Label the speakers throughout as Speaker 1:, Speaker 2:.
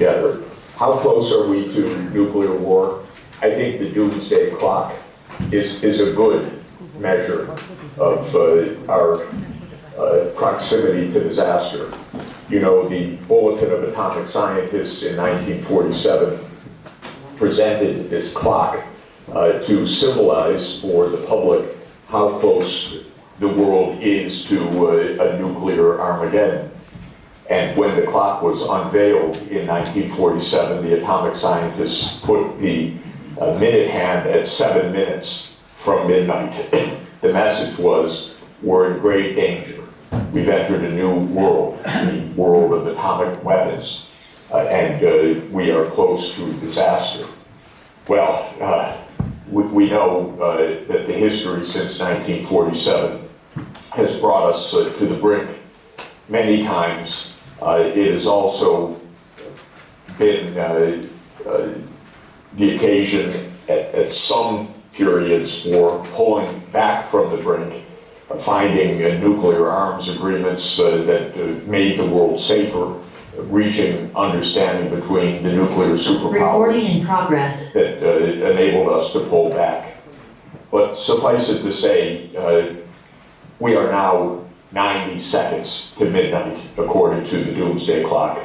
Speaker 1: together. How close are we to nuclear war? I think the doomsday clock is a good measure of our proximity to disaster. You know, the Bulletin of Atomic Scientists in 1947 presented this clock to symbolize for the public how close the world is to a nuclear Armageddon. And when the clock was unveiled in 1947, the atomic scientists put the minute hand at 7 minutes from midnight. The message was, we're in great danger. We've entered a new world, the world of atomic weapons, and we are close to disaster. Well, we know that the history since 1947 has brought us to the brink many times. It has also been the occasion at some periods for pulling back from the brink, finding nuclear arms agreements that made the world safer, reaching understanding between the nuclear superpowers
Speaker 2: in progress.
Speaker 1: that enabled us to pull back. But suffice it to say, we are now 90 seconds to midnight, according to the doomsday clock,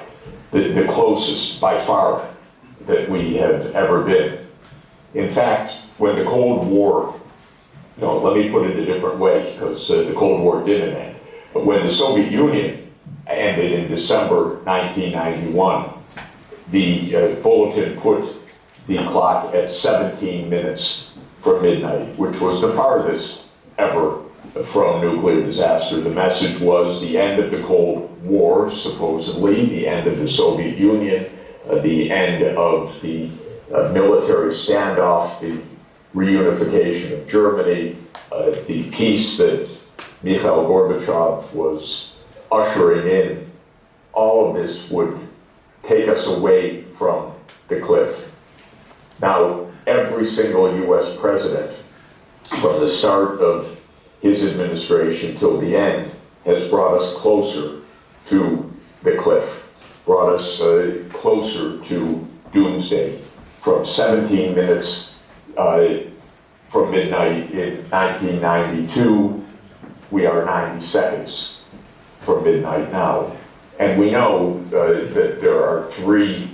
Speaker 1: the closest by far that we have ever been. In fact, when the Cold War, no, let me put it a different way, because the Cold War didn't end, but when the Soviet Union ended in December 1991, the bulletin put the clock at 17 minutes from midnight, which was the farthest ever from nuclear disaster. The message was the end of the Cold War, supposedly, the end of the Soviet Union, the end of the military standoff, the reunification of Germany, the peace that Mikhail Gorbachev was ushering in. All of this would take us away from the cliff. Now, every single US president, from the start of his administration till the end, has brought us closer to the cliff, brought us closer to doomsday. From 17 minutes from midnight in 1992, we are 90 seconds from midnight now. And we know that there are three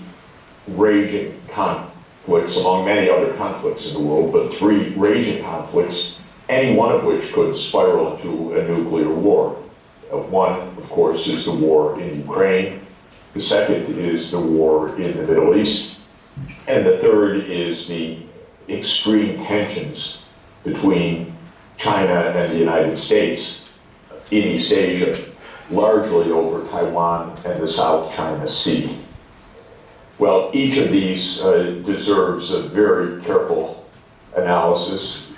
Speaker 1: raging conflicts, among many other conflicts in the world, but three raging conflicts, any one of which could spiral into a nuclear war. One, of course, is the war in Ukraine. The second is the war in the Middle East. And the third is the extreme tensions between China and the United States in East Asia, largely over Taiwan and the South China Sea. Well, each of these deserves a very careful analysis.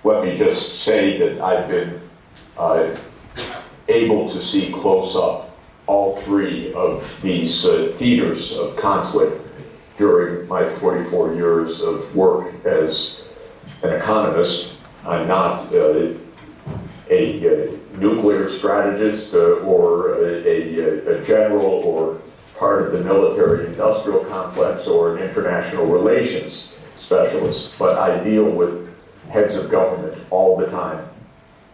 Speaker 1: Let me just say that I've been able to see close up all three of these theaters of conflict during my 44 years of work as an economist. I'm not a nuclear strategist or a general or part of the military-industrial complex or an international relations specialist, but I deal with heads of government all the time,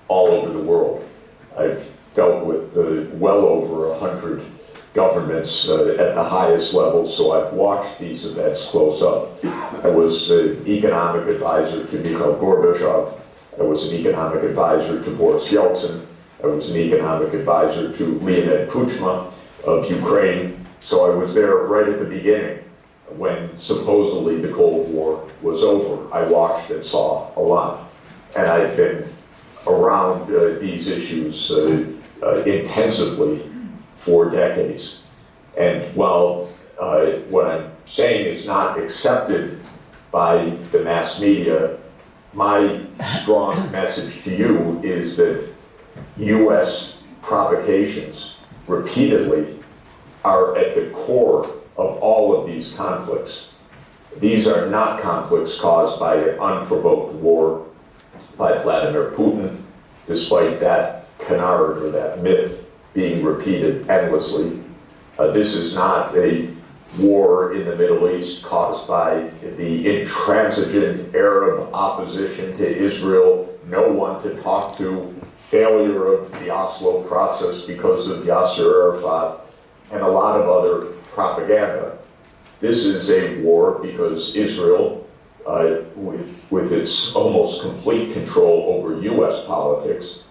Speaker 1: all over the world. I've dealt with well over 100 governments at the highest level, so I've watched these events close up. I was an economic advisor to Mikhail Gorbachev. I was an economic advisor to Boris Yeltsin. I was an economic advisor to Leonid Kuchma of Ukraine. So I was there right at the beginning when supposedly the Cold War was over. I watched and saw a lot. And I've been around these issues intensively for decades. And while what I'm saying is not accepted by the mass media, my strong message to you is that US provocations repeatedly are at the core of all of these conflicts. These are not conflicts caused by an unprovoked war by Vladimir Putin, despite that canard or that myth being repeated endlessly. This is not a war in the Middle East caused by the intransigent Arab opposition to Israel, no one to talk to, failure of the Oslo process because of Yasser Arafat, and a lot of other propaganda. This is a war because Israel, with its almost complete control over US politics,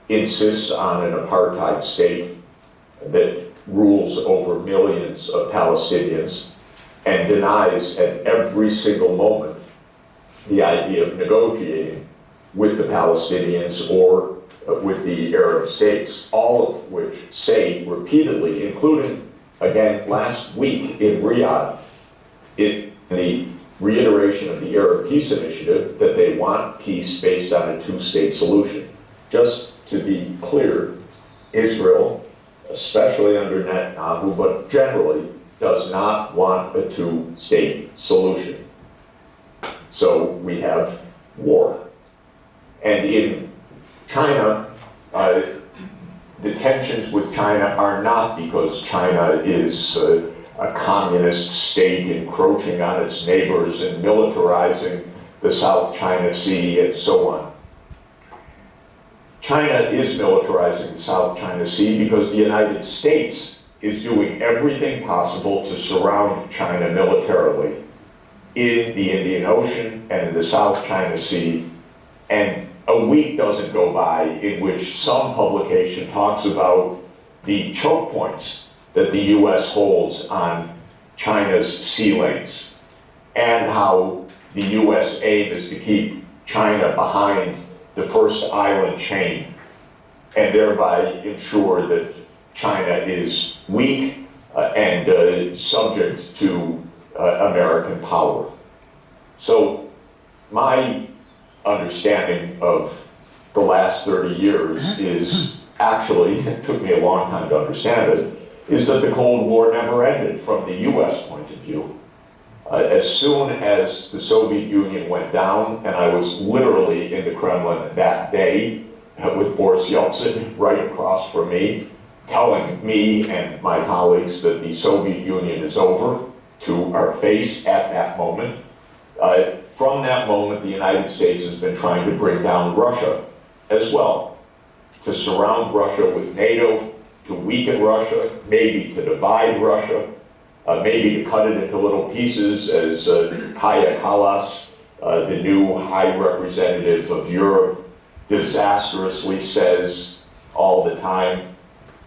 Speaker 1: insists on an apartheid state that rules over millions of Palestinians and denies at every single moment the idea of negotiating with the Palestinians or with the Arab states, all of which say repeatedly, including again last week in Riyadh, in the reiteration of the Arab Peace Initiative, that they want peace based on a two-state solution. Just to be clear, Israel, especially under Netanyahu, but generally, does not want a two-state solution. So we have war. And in China, the tensions with China are not because China is a communist state encroaching on its neighbors and militarizing the South China Sea and so on. China is militarizing the South China Sea because the United States is doing everything possible to surround China militarily in the Indian Ocean and in the South China Sea. And a week doesn't go by in which some publication talks about the choke points that the US holds on China's sea lanes and how the US aim is to keep China behind the first island chain and thereby ensure that China is weak and subject to American power. So my understanding of the last 30 years is actually, it took me a long time to understand it, is that the Cold War never ended from the US point of view. As soon as the Soviet Union went down, and I was literally in the Kremlin that day with Boris Yeltsin right across from me, telling me and my colleagues that the Soviet Union is over to our face at that moment. From that moment, the United States has been trying to bring down Russia as well, to surround Russia with NATO, to weaken Russia, maybe to divide Russia, maybe to cut it into little pieces, as Kaja Kallas, the new High Representative of Europe, disastrously says all the time.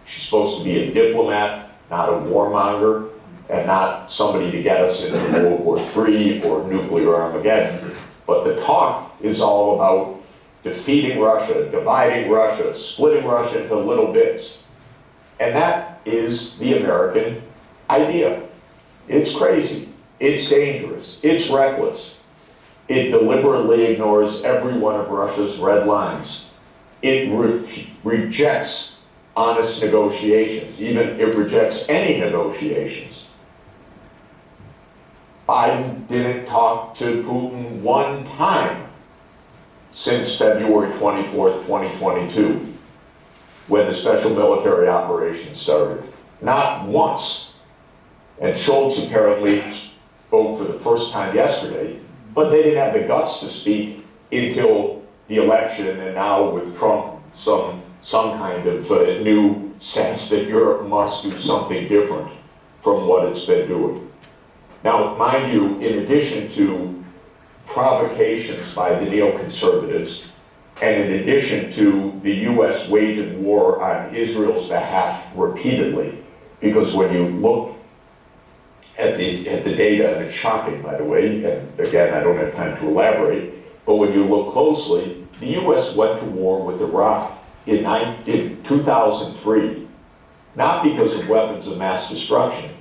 Speaker 1: She's supposed to be a diplomat, not a warmonger, and not somebody to get us into World War III or nuclear Armageddon. But the talk is all about defeating Russia, dividing Russia, splitting Russia into little bits. And that is the American idea. It's crazy, it's dangerous, it's reckless. It deliberately ignores every one of Russia's red lines. It rejects honest negotiations, even it rejects any negotiations. Biden didn't talk to Putin one time since February 24th, 2022, when the special military operation started. Not once. And Scholz apparently spoke for the first time yesterday, but they didn't have the guts to speak until the election, and now with Trump, some kind of new sense that Europe must do something different from what it's been doing. Now, mind you, in addition to provocations by the neoconservatives, and in addition to the US waging war on Israel's behalf repeatedly, because when you look at the data, and it's shocking, by the way, and again, I don't have time to elaborate, but when you look closely, the US went to war with Iraq in 2003, not because of weapons of mass destruction,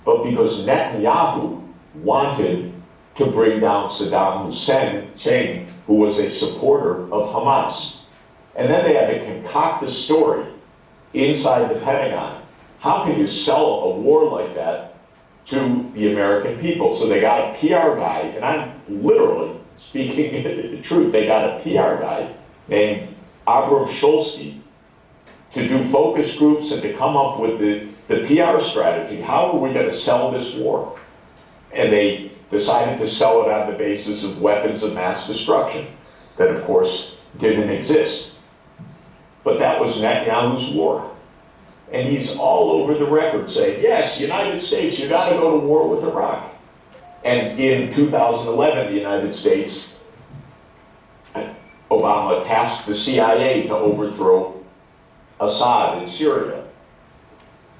Speaker 1: but because Netanyahu wanted to bring down Saddam Hussein, who was a supporter of Hamas. And then they had to concoct a story inside the Pentagon. How can you sell a war like that to the American people? So they got a PR guy, and I'm literally speaking the truth, they got a PR guy named Abram Scholz to do focus groups and to come up with the PR strategy. How are we going to sell this war? And they decided to sell it on the basis of weapons of mass destruction that, of course, didn't exist. But that was Netanyahu's war. And he's all over the record saying, yes, United States, you got to go to war with Iraq. And in 2011, the United States, Obama tasked the CIA to overthrow Assad in Syria.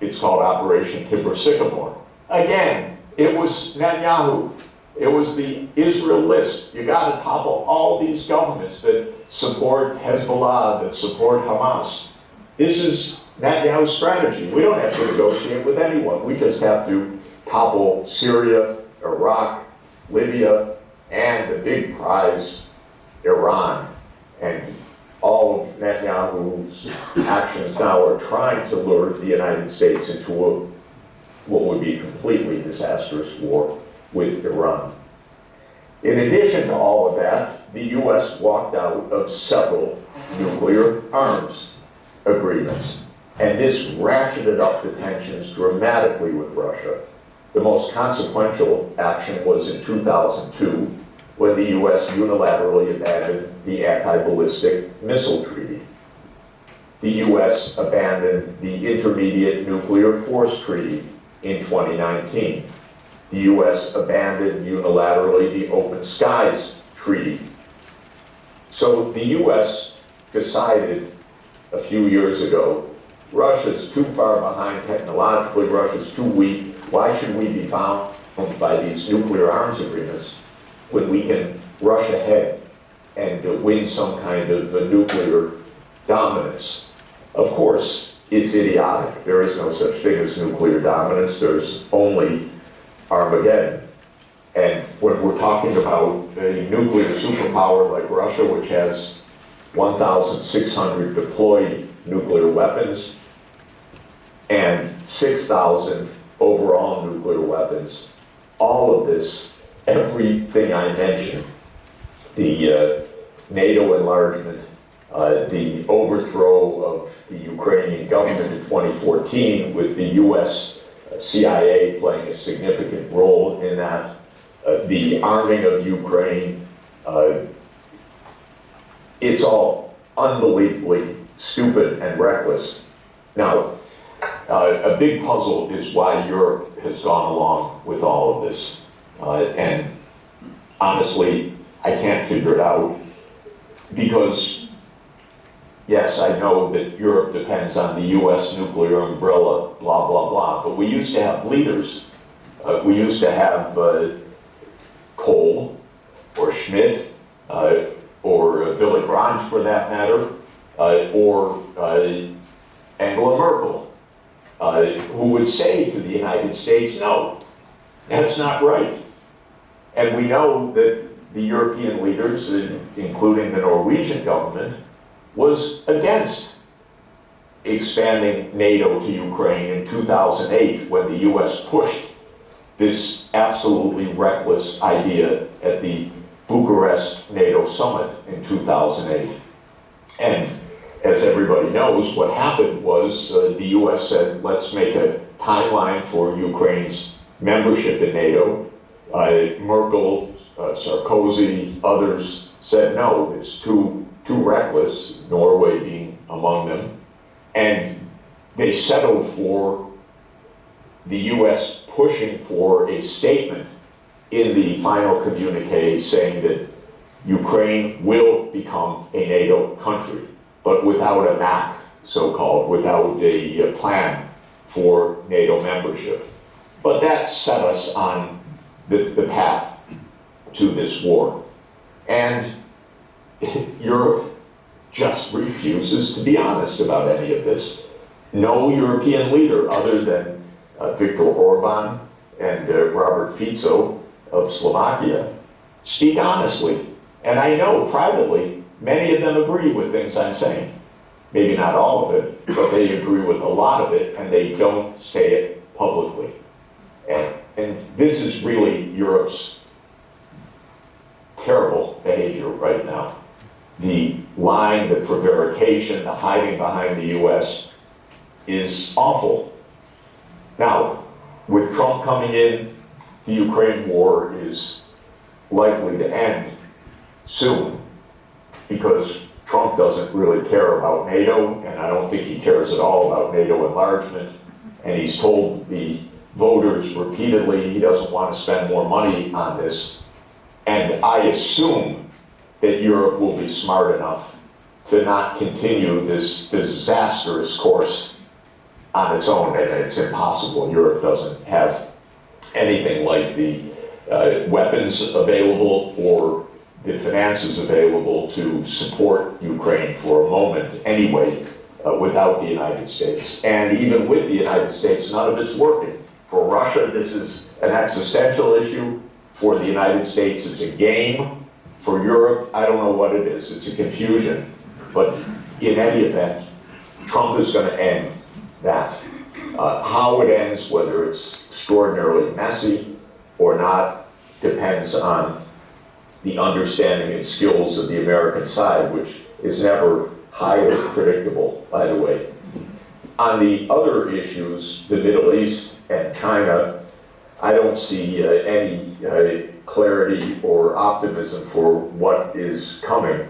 Speaker 1: It's called Operation Timber Sycamore. Again, it was Netanyahu. It was the Israel list. You got to topple all these governments that support Hezbollah, that support Hamas. This is Netanyahu's strategy. We don't have to negotiate with anyone. We just have to topple Syria, Iraq, Libya, and the big prize, Iran. And all of Netanyahu's actions now are trying to lure the United States into what would be a completely disastrous war with Iran. In addition to all of that, the US walked out of several nuclear arms agreements. And this ratcheted up the tensions dramatically with Russia. The most consequential action was in 2002, when the US unilaterally abandoned the Anti-Ballistic Missile Treaty. The US abandoned the Intermediate Nuclear Force Treaty in 2019. The US abandoned unilaterally the Open Skies Treaty. So the US decided a few years ago, Russia's too far behind technologically, Russia's too weak. Why should we be bound by these nuclear arms agreements when we can rush ahead and win some kind of nuclear dominance? Of course, it's idiotic. There is no such thing as nuclear dominance. There's only Armageddon. And when we're talking about a nuclear superpower like Russia, which has 1,600 deployed nuclear weapons and 6,000 overall nuclear weapons, all of this, everything I mentioned, the NATO enlargement, the overthrow of the Ukrainian government in 2014 with the US CIA playing a significant role in that, the arming of Ukraine, it's all unbelievably stupid and reckless. Now, a big puzzle is why Europe has gone along with all of this. And honestly, I can't figure it out because, yes, I know that Europe depends on the US nuclear umbrella, blah, blah, blah, but we used to have leaders. We used to have Kohl or Schmidt or Willy Brandt for that matter, or Angela Merkel, who would say to the United States, no, that's not right. And we know that the European leaders, including the Norwegian government, was against expanding NATO to Ukraine in 2008 when the US pushed this absolutely reckless idea at the Bucharest NATO summit in 2008. And as everybody knows, what happened was the US said, let's make a timeline for Ukraine's membership in NATO. Merkel, Sarkozy, others said, no, it's too reckless, Norway being among them. And they settled for the US pushing for a statement in the final communique saying that Ukraine will become a NATO country, but without a map, so-called, without a plan for NATO membership. But that set us on the path to this war. And Europe just refuses to be honest about any of this. No European leader other than Viktor Orban and Robert Fico of Slovakia speak honestly. And I know privately, many of them agree with things I'm saying. Maybe not all of it, but they agree with a lot of it, and they don't say it publicly. And this is really Europe's terrible behavior right now. The lying, the prevarication, the hiding behind the US is awful. Now, with Trump coming in, the Ukraine war is likely to end soon, because Trump doesn't really care about NATO, and I don't think he cares at all about NATO enlargement, and he's told the voters repeatedly he doesn't want to spend more money on this. And I assume that Europe will be smart enough to not continue this disastrous course on its own, and it's impossible. Europe doesn't have anything like the weapons available or the finances available to support Ukraine for a moment anyway, without the United States. And even with the United States, none of it's working. For Russia, this is an existential issue. For the United States, it's a game. For Europe, I don't know what it is. It's a confusion. But in any event, Trump is going to end that. How it ends, whether it's extraordinarily messy or not, depends on the understanding and skills of the American side, which is never highly predictable, by the way. On the other issues, the Middle East and China, I don't see any clarity or optimism for what is coming.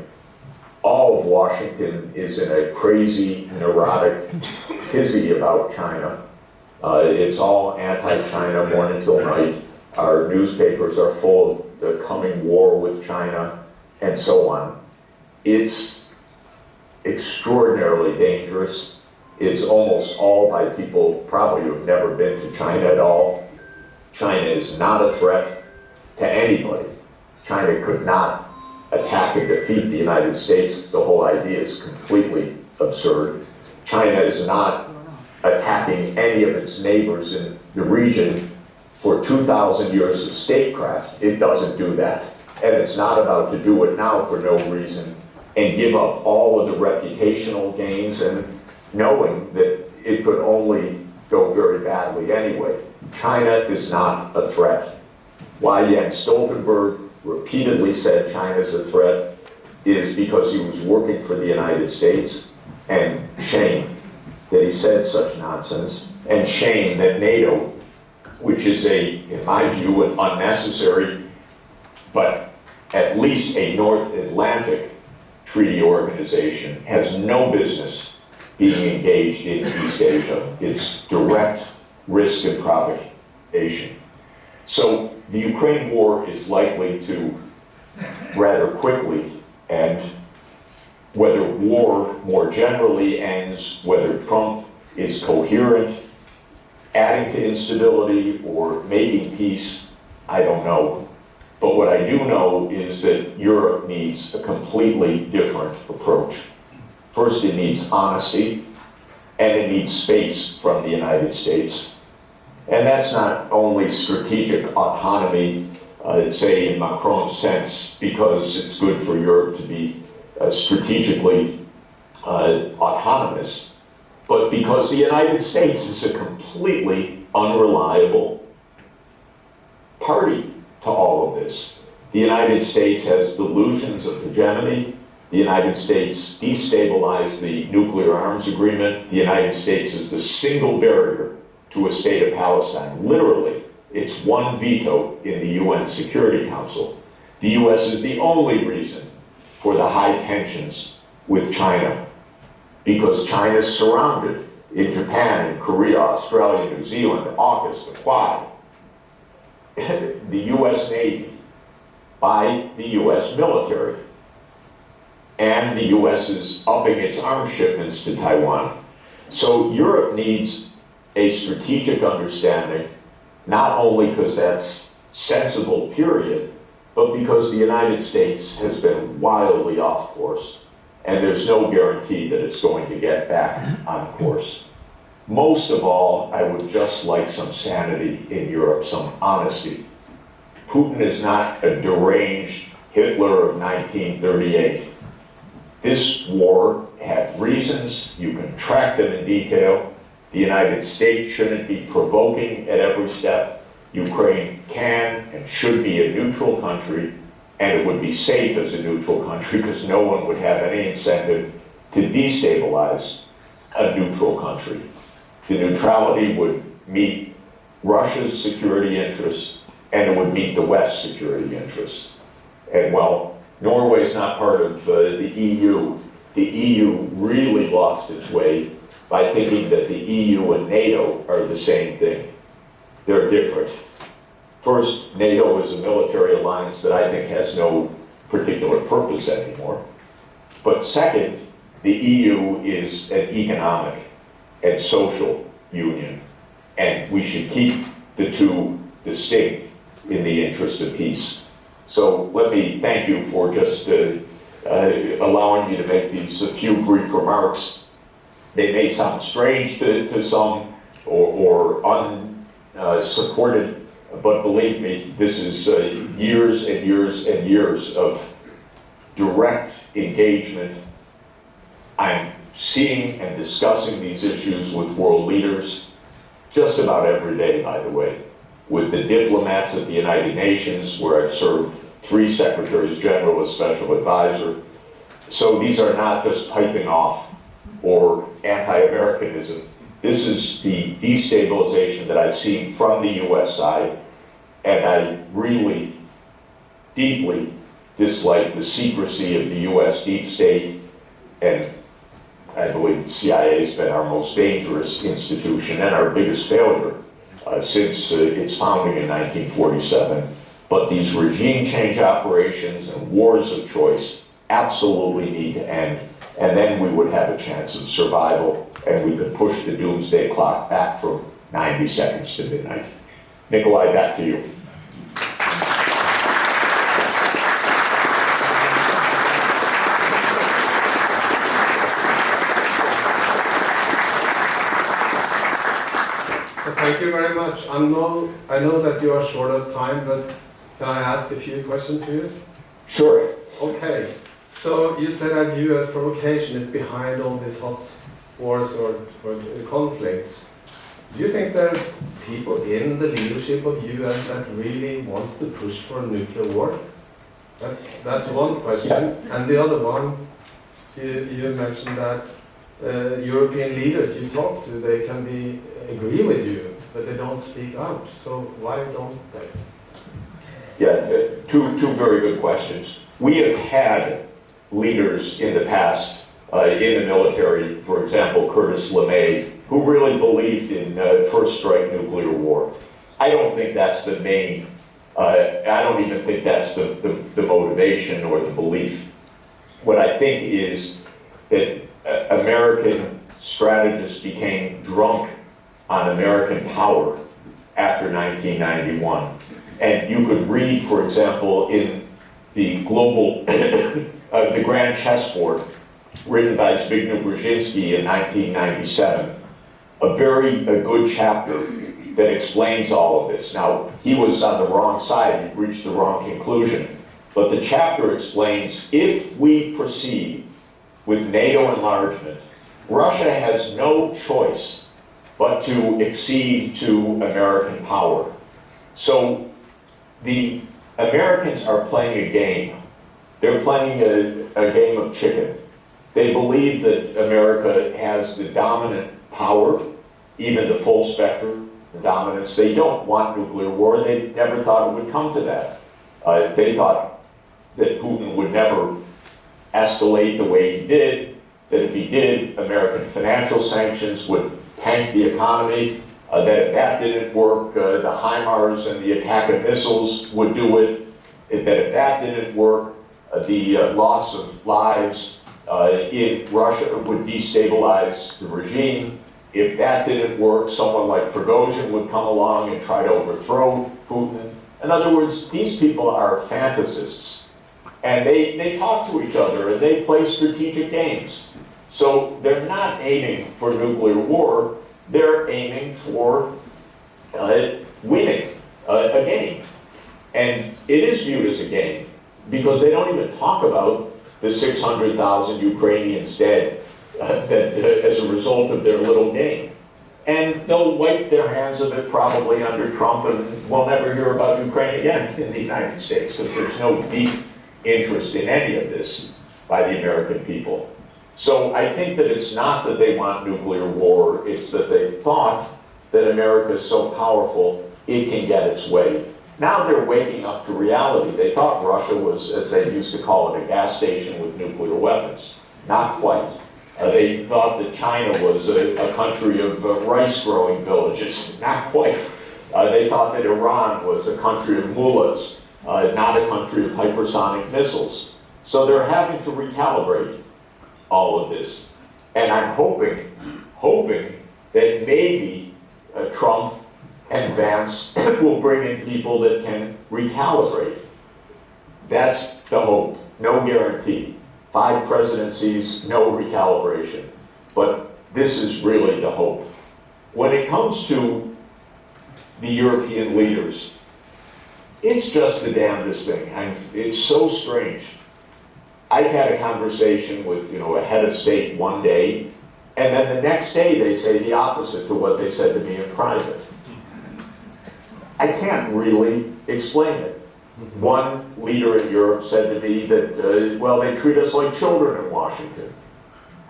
Speaker 1: All of Washington is in a crazy, neurotic tizzy about China. It's all anti-China morning till night. Our newspapers are full of the coming war with China and so on. It's extraordinarily dangerous. It's almost all by people probably who have never been to China at all. China is not a threat to anybody. China could not attack and defeat the United States. The whole idea is completely absurd. China is not attacking any of its neighbors in the region. For 2,000 years of statecraft, it doesn't do that. And it's not about to do it now for no reason and give up all of the reputational gains, and knowing that it could only go very badly anyway. China is not a threat. Why Jens Stoltenberg repeatedly said China's a threat is because he was working for the United States, and shame that he said such nonsense, and shame that NATO, which is in my view, an unnecessary, but at least a North Atlantic treaty organization, has no business being engaged in East Asia. It's direct risk and provocation. So the Ukraine war is likely to rather quickly end. Whether war more generally ends, whether Trump is coherent, adding to instability or making peace, I don't know. But what I do know is that Europe needs a completely different approach. First, it needs honesty, and it needs space from the United States. And that's not only strategic autonomy, say in Macron's sense, because it's good for Europe to be strategically autonomous, but because the United States is a completely unreliable party to all of this. The United States has delusions of hegemony. The United States destabilized the nuclear arms agreement. The United States is the single barrier to a state of Palestine. Literally, it's one veto in the UN Security Council. The US is the only reason for the high tensions with China, because China's surrounded in Japan, in Korea, Australia, New Zealand, AUKUS, the Quad, the US Navy, by the US military. And the US is upping its arms shipments to Taiwan. So Europe needs a strategic understanding, not only because that's sensible, period, but because the United States has been wildly off course, and there's no guarantee that it's going to get back on course. Most of all, I would just like some sanity in Europe, some honesty. Putin is not a deranged Hitler of 1938. This war had reasons, you can track them in detail. The United States shouldn't be provoking at every step. Ukraine can and should be a neutral country, and it would be safe as a neutral country because no one would have any incentive to destabilize a neutral country. The neutrality would meet Russia's security interests, and it would meet the West's security interests. And while Norway's not part of the EU really lost its way by thinking that the EU and NATO are the same thing. They're different. First, NATO is a military alliance that I think has no particular purpose anymore. But second, the EU is an economic and social union, and we should keep the two distinct in the interest of peace. So let me thank you for just allowing me to make these few brief remarks. They may sound strange to some or unsupported, but believe me, this is years and years and years of direct engagement. I'm seeing and discussing these issues with world leaders just about every day, by the way, with the diplomats at the United Nations, where I've served 3 secretaries general as special advisor. So these are not just piping off or anti-Americanism. This is the destabilization that I've seen from the US side, and I really deeply dislike the secrecy of the US deep state, and I believe the CIA has been our most dangerous institution and our biggest failure since its founding in 1947. But these regime change operations and wars of choice absolutely need to end, and then we would have a chance of survival, and we could push the doomsday clock back from 90 seconds to midnight. Nikolai, back to you.
Speaker 2: Thank you very much. I know that you are short of time, but can I ask a few questions to you?
Speaker 1: Sure.
Speaker 2: Okay. So you said that U.S. provocation is behind all these hot wars or conflicts. Do you think there's people in the leadership of U.S. that really wants to push for a nuclear war? That's one question.
Speaker 1: Yeah.
Speaker 2: And the other one, you mentioned that European leaders you talk to, they can agree with you, but they don't speak out. So why don't they?
Speaker 1: Yeah, two very good questions. We have had leaders in the past in the military, for example, Curtis LeMay, who really believed in first strike nuclear war. I don't think that's the main, I don't even think that's the motivation or the belief. What I think is that American strategists became drunk on American power after 1991. And you could read, for example, in the global, the Grand Chessboard, written by Zbigniew Brzezinski in 1997, a good chapter that explains all of this. Now, he was on the wrong side, he reached the wrong conclusion, but the chapter explains if we proceed with NATO enlargement, Russia has no choice but to accede to American power. So the Americans are playing a game. They're playing a game of chicken. They believe that America has the dominant power, even the full spectrum dominance. They don't want nuclear war. They never thought it would come to that. They thought that Putin would never escalate the way he did, that if he did, American financial sanctions would tank the economy, that if that didn't work, the HIMARS and the attack of missiles would do it, that if that didn't work, the loss of lives in Russia would destabilize the regime. If that didn't work, someone like Prigozhin would come along and try to overthrow Putin. In other words, these people are fantasists. And they talk to each other and they play strategic games. So they're not aiming for nuclear war, they're aiming for winning a game. And it is viewed as a game because they don't even talk about the 600,000 Ukrainians dead as a result of their little game. And they'll wipe their hands of it probably under Trump, and we'll never hear about Ukraine again in the United States because there's no deep interest in any of this by the American people. So I think that it's not that they want nuclear war, it's that they thought that America is so powerful, it can get its way. Now they're waking up to reality. They thought Russia was, as they used to call it, a gas station with nuclear weapons. Not quite. They thought that China was a country of rice-growing villages. Not quite. They thought that Iran was a country of mullahs, not a country of hypersonic missiles. So they're having to recalibrate all of this. And I'm hoping that maybe Trump and Vance will bring in people that can recalibrate. That's the hope. No guarantee. 5 presidencies, no recalibration. But this is really the hope. When it comes to the European leaders, it's just the damnedest thing. It's so strange. I've had a conversation with, a head of state one day, and then the next day they say the opposite to what they said to me in private. I can't really explain it. One leader in Europe said to me that, they treat us like children in Washington.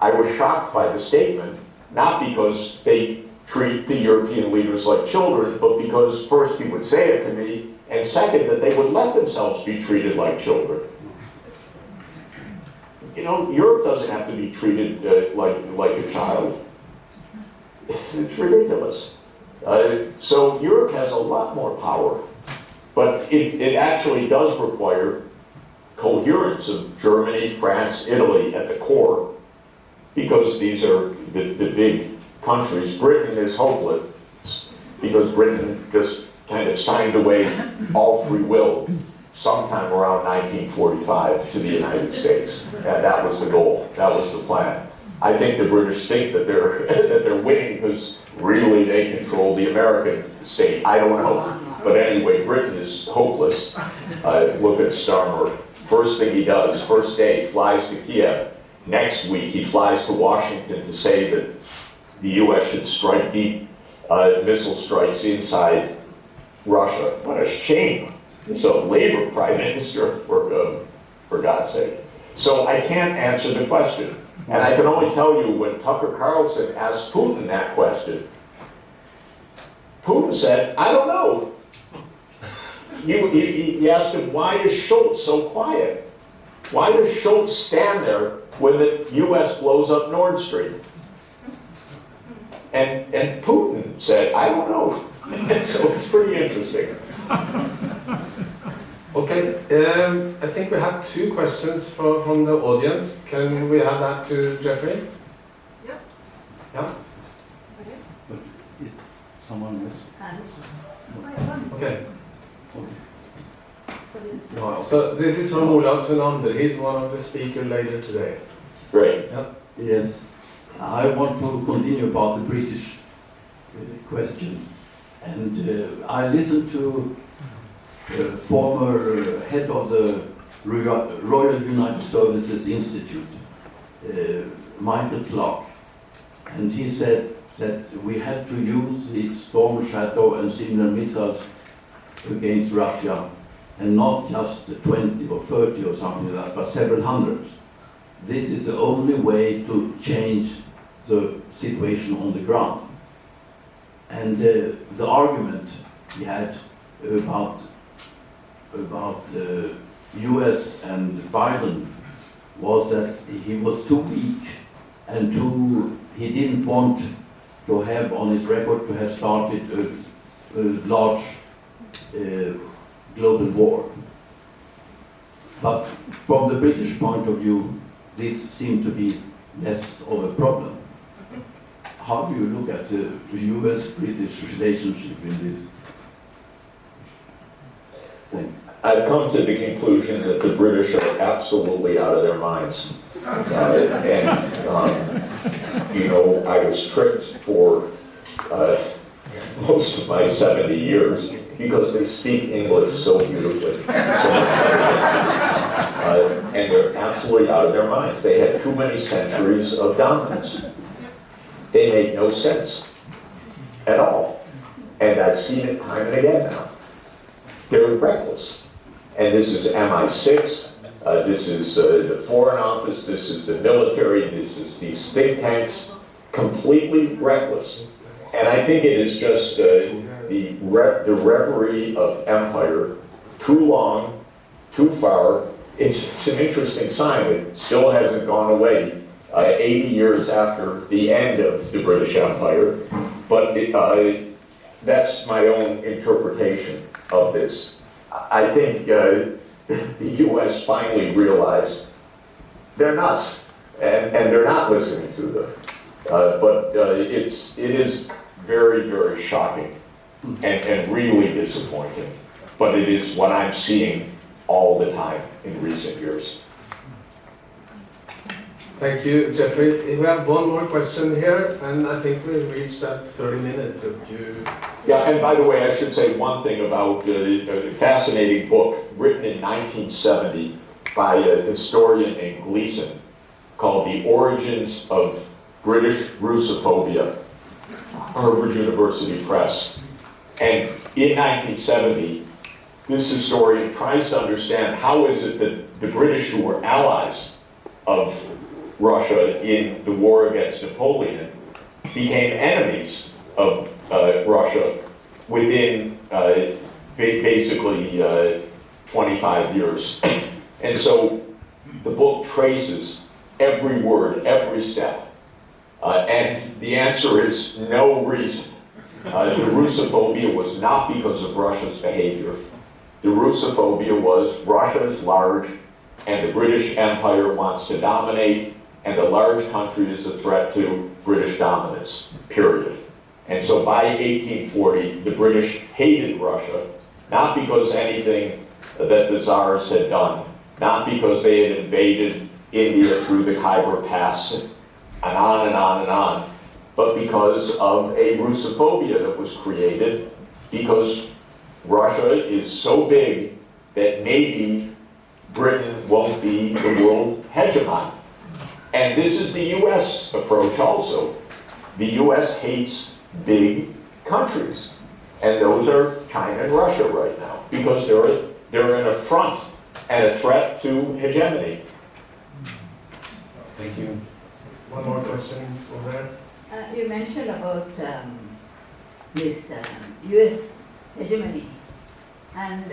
Speaker 1: I was shocked by the statement, not because they treat the European leaders like children, but because first he would say it to me, and second, that they would let themselves be treated like children. Europe doesn't have to be treated like a child. It's ridiculous. So Europe has a lot more power, but it actually does require coherence of Germany, France, Italy at the core, because these are the big countries. Britain is hopeless, because Britain just kind of signed away all free will sometime around 1945 to the United States. And that was the goal, that was the plan. I think the British think that they're winning because really they control the American state. I don't know. But anyway, Britain is hopeless. Look at Starmer. First thing he does, first day, flies to Kiev. Next week, he flies to Washington to say that the US should strike deep missile strikes inside Russia. What a shame. It's a Labour Prime Minister, for God's sake. So I can't answer the question. And I can only tell you, when Tucker Carlson asked Putin that question, Putin said, I don't know. He asked him, why is Schultz so quiet? Why does Schultz stand there when the US blows up Nord Stream? And Putin said, I don't know. So it's pretty interesting.
Speaker 2: Okay, I think we have 2 questions from the audience. Can we have that to Jeffrey?
Speaker 3: Yeah.
Speaker 2: Yeah?
Speaker 4: Someone else?
Speaker 2: Okay.
Speaker 4: Wow.
Speaker 2: So this is from Olav Thunander. He's one of the speakers later today.
Speaker 1: Great.
Speaker 2: Yeah.
Speaker 4: Yes, I want to continue about the British question. And I listened to the former head of the Royal United Services Institute, Michael Clark, and he said that we had to use these Storm Shadow and similar missiles against Russia, and not just 20 or 30 or something like that, but several hundred. This is the only way to change the situation on the ground. And the argument he had about the US and Biden was that he was too weak and he didn't want to have on his record to have started a large global war. But from the British point of view, this seemed to be less of a problem. How do you look at the US-British relationship in this thing?
Speaker 1: I've come to the conclusion that the British are absolutely out of their minds. I was tricked for most of my 70 years because they speak English so beautifully. And they're absolutely out of their minds. They had too many centuries of dominance. They make no sense at all. And I've seen it time and again now. They're reckless. And this is MI6, this is the Foreign Office, this is the military, this is these think tanks, completely reckless. And I think it is just the reverie of empire, too long, too far. It's an interesting sign. It still hasn't gone away 80 years after the end of the British Empire. But that's my own interpretation of this. I think the US finally realized they're nuts, and they're not listening to them. But it is very, very shocking and really disappointing. But it is what I'm seeing all the time in recent years.
Speaker 2: Thank you, Jeffrey. We have one more question here, and I think we've reached that 30 minutes.
Speaker 1: Yeah, and by the way, I should say one thing about a fascinating book written in 1970 by a historian named Gleason called The Origins of British Russophobia, Harvard University Press. And in 1970, this historian tries to understand how is it that the British, who were allies of Russia in the war against Napoleon, became enemies of Russia within basically 25 years. And so the book traces every word, every step. And the answer is no reason. The Russophobia was not because of Russia's behavior. The Russophobia was Russia is large, and the British Empire wants to dominate, and a large country is a threat to British dominance, period. And so by 1840, the British hated Russia, not because anything that the Tsars had done, not because they had invaded India through the Khyber Pass, and on and on and on, but because of a Russophobia that was created, because Russia is so big that maybe Britain won't be the world hegemon. And this is the US approach also. The US hates big countries, and those are China and Russia right now, because they're an affront and a threat to hegemony.
Speaker 2: Thank you. One more question over there.
Speaker 3: You mentioned about this US hegemony, and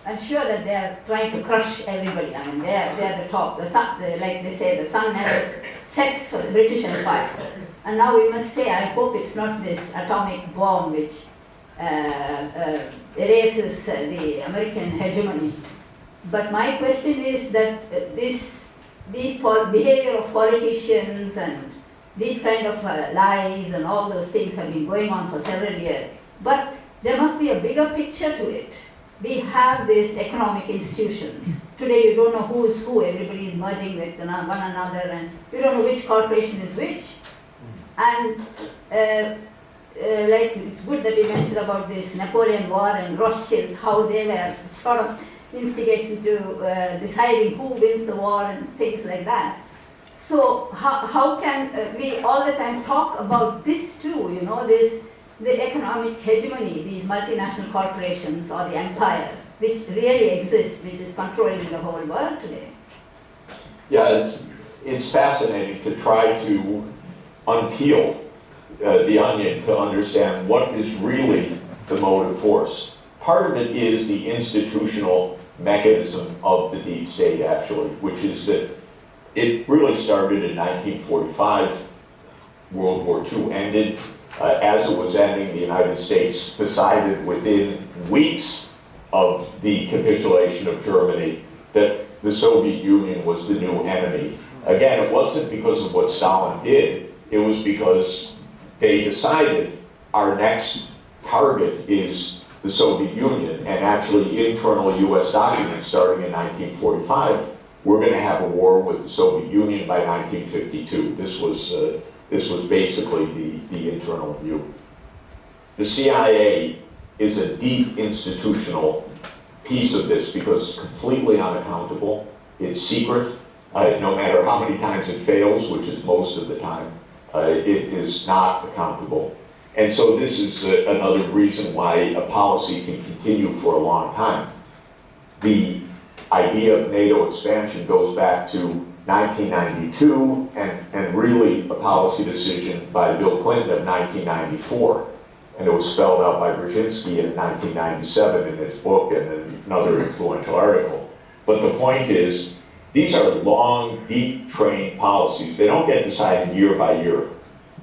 Speaker 3: I'm sure that they are trying to crush everybody. I mean, they are the top. The sun, like they say, the sun never sets for the British Empire. And now we must say, I hope it's not this atomic bomb which erases the American hegemony. But my question is that this behavior of politicians and these kind of lies and all those things have been going on for several years. But there must be a bigger picture to it. We have these economic institutions. Today you don't know who is who, everybody is merging with one another, and you don't know which corporation is which. And like it's good that you mentioned about this Napoleon War and Rothschilds, how they were sort of instigation to deciding who wins the war and things like that. So how can we all the time talk about this too, you know, the economic hegemony, these multinational corporations or the empire, which really exists, which is controlling the whole world today?
Speaker 1: Yeah, it's fascinating to try to unpeel the onion to understand what is really the motive force. Part of it is the institutional mechanism of the deep state, actually, which is that it really started in 1945. World War II ended. As it was ending, the United States decided within weeks of the capitulation of Germany that the Soviet Union was the new enemy. Again, it wasn't because of what Stalin did, it was because they decided our next target is the Soviet Union, and actually internal US documents starting in 1945, we're going to have a war with the Soviet Union by 1952. This was basically the internal view. The CIA is a deep institutional piece of this because it's completely unaccountable, it's secret, no matter how many times it fails, which is most of the time, it is not accountable. And so this is another reason why a policy can continue for a long time. The idea of NATO expansion goes back to 1992, and really a policy decision by Bill Clinton of 1994. And it was spelled out by Brzezinski in 1997 in his book and in another influential article. But the point is, these are long, deep trained policies. They don't get decided year by year.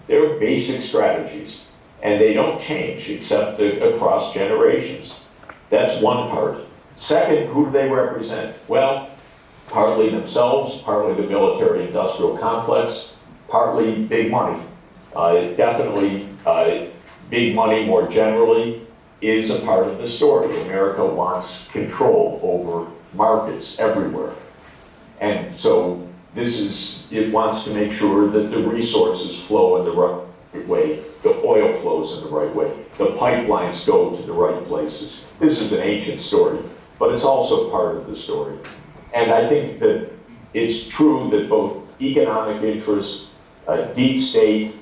Speaker 1: They're basic strategies, and they don't change except across generations. That's one part. Second, who do they represent? Well, partly themselves, partly the military-industrial complex, partly big money. Definitely, big money more generally is a part of the story. America wants control over markets everywhere. And so it wants to make sure that the resources flow in the right way, the oil flows in the right way, the pipelines go to the right places. This is an ancient story, but it's also part of the story. And I think that it's true that both economic interests, deep state,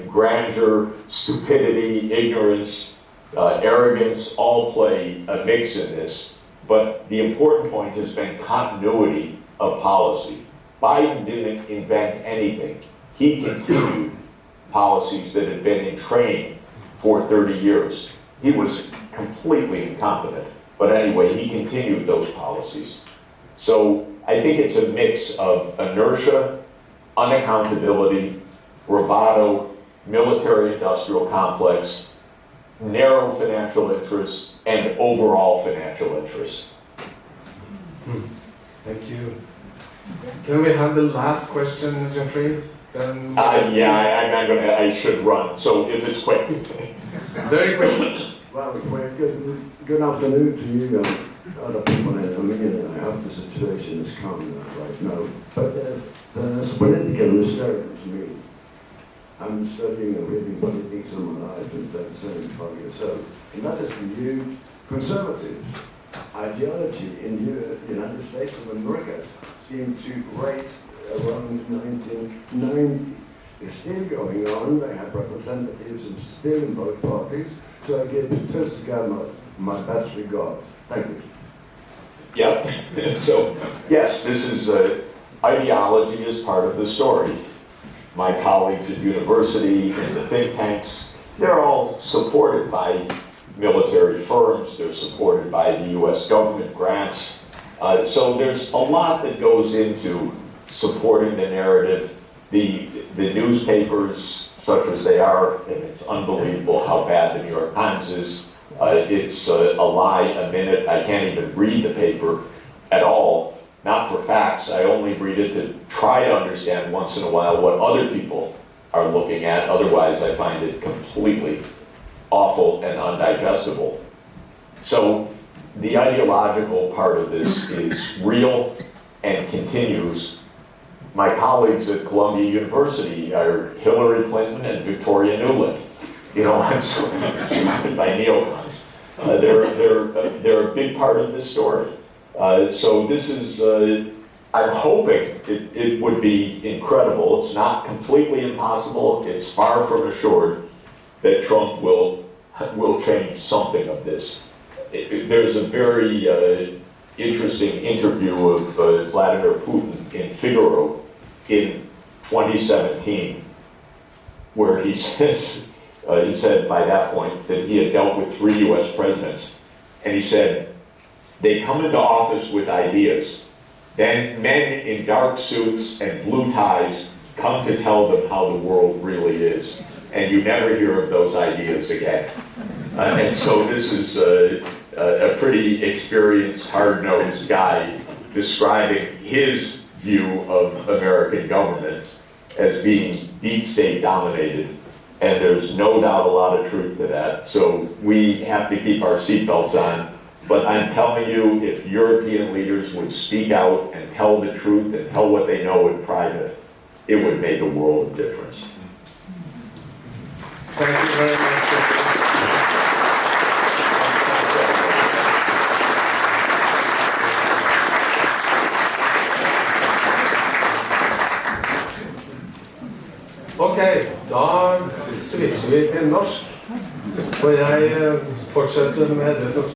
Speaker 1: grandeur, stupidity, ignorance, arrogance, all play a mix in this. But the important point has been continuity of policy. Biden didn't invent anything. He continued policies that had been in train for 30 years. He was completely incompetent. But anyway, he continued those policies. So I think it's a mix of inertia, unaccountability, bravado, military-industrial complex, narrow financial interests, and overall financial interests.
Speaker 2: Thank you. Can we have the last question, Jeffrey? Then
Speaker 1: I should run, so if it's quick.
Speaker 2: very quick.
Speaker 5: Well, good afternoon to you and other people. I hope the situation is calm right now. But there's political hysteria to me. I'm studying and reading politics all my life instead of 75 years old. And that is for you, conservatives. Ideology in the United States of America seemed to rise around 1990. It's still going on. They have representatives still in both parties. So I give Tuska my best regards. Thank you.
Speaker 1: Yep. So, yes, this is ideology is part of the story. My colleagues at university and the think tanks, they're all supported by military firms. They're supported by the U.S. government grants. So there's a lot that goes into supporting the narrative. The newspapers, such as they are, and it's unbelievable how bad the New York Times is. It's a lie a minute. I can't even read the paper at all. Not for facts. I only read it to try to understand once in a while what other people are looking at. Otherwise, I find it completely awful and undigestible. So the ideological part of this is real and continues. My colleagues at Columbia University are Hillary Clinton and Victoria Nuland. I'm surrounded by neocons. They're a big part of this story. So this is, I'm hoping it would be incredible. It's not completely impossible. It's far from assured that Trump will change something of this. There's a very interesting interview of Vladimir Putin in Figaro in 2017, where he says, he said by that point that he had dealt with 3 US presidents, and he said, they come into office with ideas, then men in dark suits and blue ties come to tell them how the world really is, and you never hear of those ideas again. And so this is a pretty experienced, hard-nosed guy describing his view of American government as being deep state dominated, and there's no doubt a lot of truth to that. So we have to keep our seatbelts on. But I'm telling you, if European leaders would speak out and tell the truth and tell what they know in private, it would make a world of difference.
Speaker 2: Thank you very much. Ok, da switcher vi til norsk, og jeg fortsetter med det som